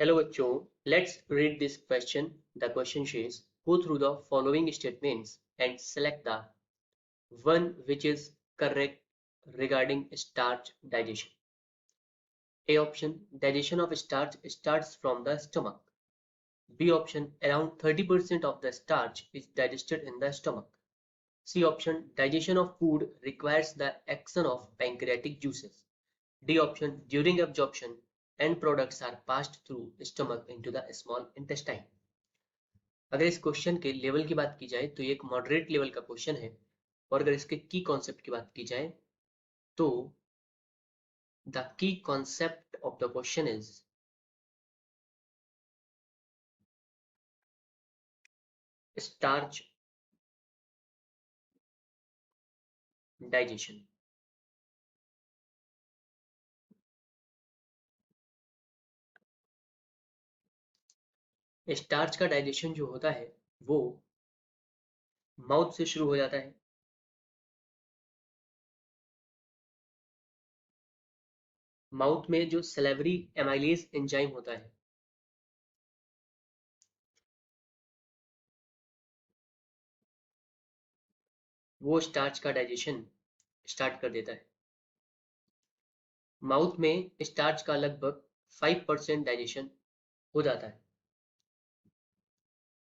Hello बच्चों, let's read this question. The question says, go through the following statements and select the one which is correct regarding starch digestion. A option, digestion of starch starts from the stomach. B option, around 30% of the starch is digested in the stomach. C option, digestion of food requires the action of pancreatic juices. D option, during absorption, end products are passed through stomach into the small intestine. अगर इस question के level की बात की जाए तो ये एक मॉडरेट लेवल का क्वेश्चन है, और अगर इसके की कॉन्सेप्ट की बात की जाए तो the key concept of the question is starch digestion. Starch का डाइजेशन जो होता है वो माउथ से शुरू हो जाता है. माउथ में जो सैलिवरी एमाइलेज एंजाइम होता है वो स्टार्च का डाइजेशन स्टार्ट कर देता है. माउथ में स्टार्च का लगभग 5% डाइजेशन हो जाता है.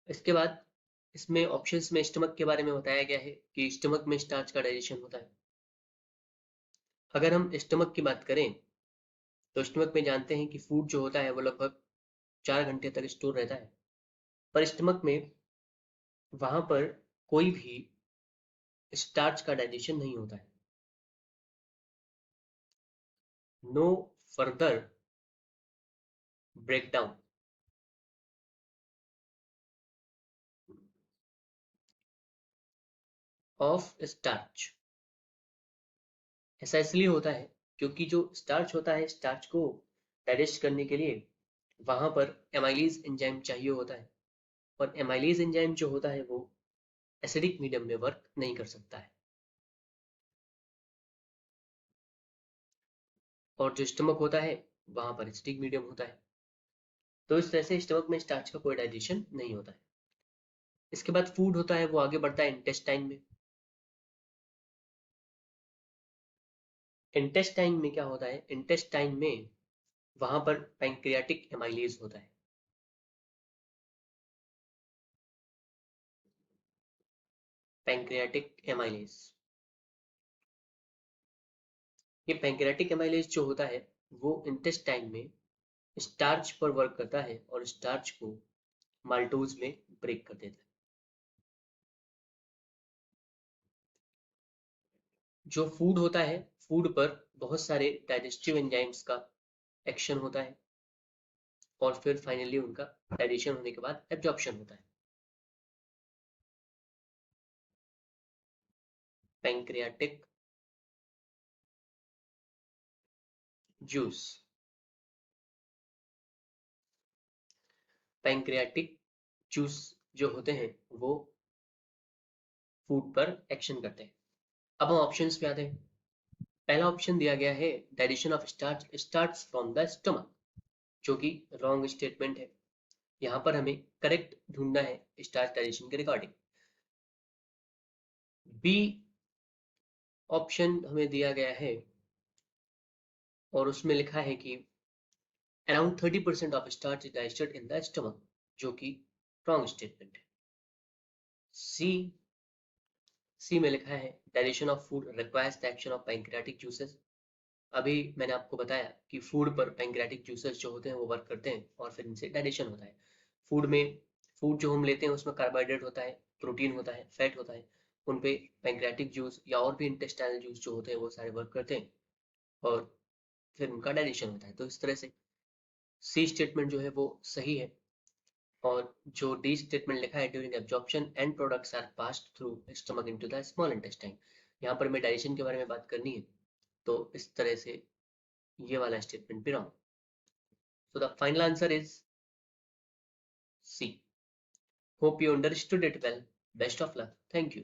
इसके बाद इसमें ऑप्शंस में स्टमक के बारे में बताया गया है कि स्टमक में स्टार्च का डाइजेशन होता है. अगर हम स्टमक की बात करें तो स्टमक में जानते हैं कि फूड जो होता है वो लगभग 4 घंटे तक स्टोर रहता है, पर स्टमक में वहां पर कोई भी स्टार्च का डाइजेशन नहीं होता है. No further breakdown of starch. ऐसा इसलिए होता है क्योंकि जो स्टार्च होता है, स्टार्च को डाइजेस्ट करने के लिए वहां पर एमाइलेज एंजाइम चाहिए होता है, और एमाइलेज एंजाइम जो होता है वो एसिडिक मीडियम में वर्क नहीं कर सकता है. और जो स्टमक होता है वहां पर एसिडिक मीडियम होता है, तो इस तरह से स्टमक में स्टार्च का कोई डाइजेशन नहीं होता है. इसके बाद फूड होता है वो आगे बढ़ता है इंटेस्टाइन में. इंटेस्टाइन में क्या होता है, इंटेस्टाइन में वहां पर पैंक्रियाटिक एमाइलेज होता है. पैंक्रियाटिक एमाइलेज, ये पैंक्रियाटिक एमाइलेज जो होता है वो इंटेस्टाइन में स्टार्च पर वर्क करता है और स्टार्च को माल्टोज में ब्रेक कर देता है. जो फूड होता है, फूड पर बहुत सारे डाइजेस्टिव एंजाइम्स का एक्शन होता है, और फिर फाइनली उनका डाइजेशन होने के बाद एब्जॉर्प्शन होता है. पैंक्रियाटिक जूस, पैंक्रियाटिक जूस जो होते हैं वो फूड पर एक्शन करते हैं. अब हम ऑप्शंस पे आते हैं. पहला ऑप्शन दिया गया है digestion of starch starts from the stomach, जो कि रॉन्ग स्टेटमेंट है. यहाँ पर हमें करेक्ट ढूंढना है स्टार्च डाइजेशन के रिगार्डिंग. बी ऑप्शन हमें दिया गया है और उसमें लिखा है कि around 30% of starch is digested in the stomach, जो कि रॉन्ग स्टेटमेंट है. सी सी में लिखा है digestion of food requires the action of pancreatic juices. अभी मैंने आपको बताया कि फूड पर पैंक्रियाटिक जूसेस जो होते हैं वो वर्क करते हैं और फिर इनसे डाइजेशन होता है. फूड में फूड जो हम लेते हैं उसमें कार्बोहाइड्रेट होता है, प्रोटीन होता है, फैट होता है. उन पे पैंक्रियाटिक जूस या और भी इंटेस्टाइनल जूस जो होते हैं वो सारे वर्क करते हैं और फिर उनका डाइजेशन होता है. तो इस तरह से सी स्टेटमेंट जो है वो सही है. और जो डी स्टेटमेंट लिखा है during absorption end products are passed through stomach into the small intestine, यहाँ पर मैं डाइजेशन के बारे में बात करनी है, तो इस तरह से ये वाला स्टेटमेंट भी wrong. So the final answer is C. Hope you understood it well. Best of luck. Thank you.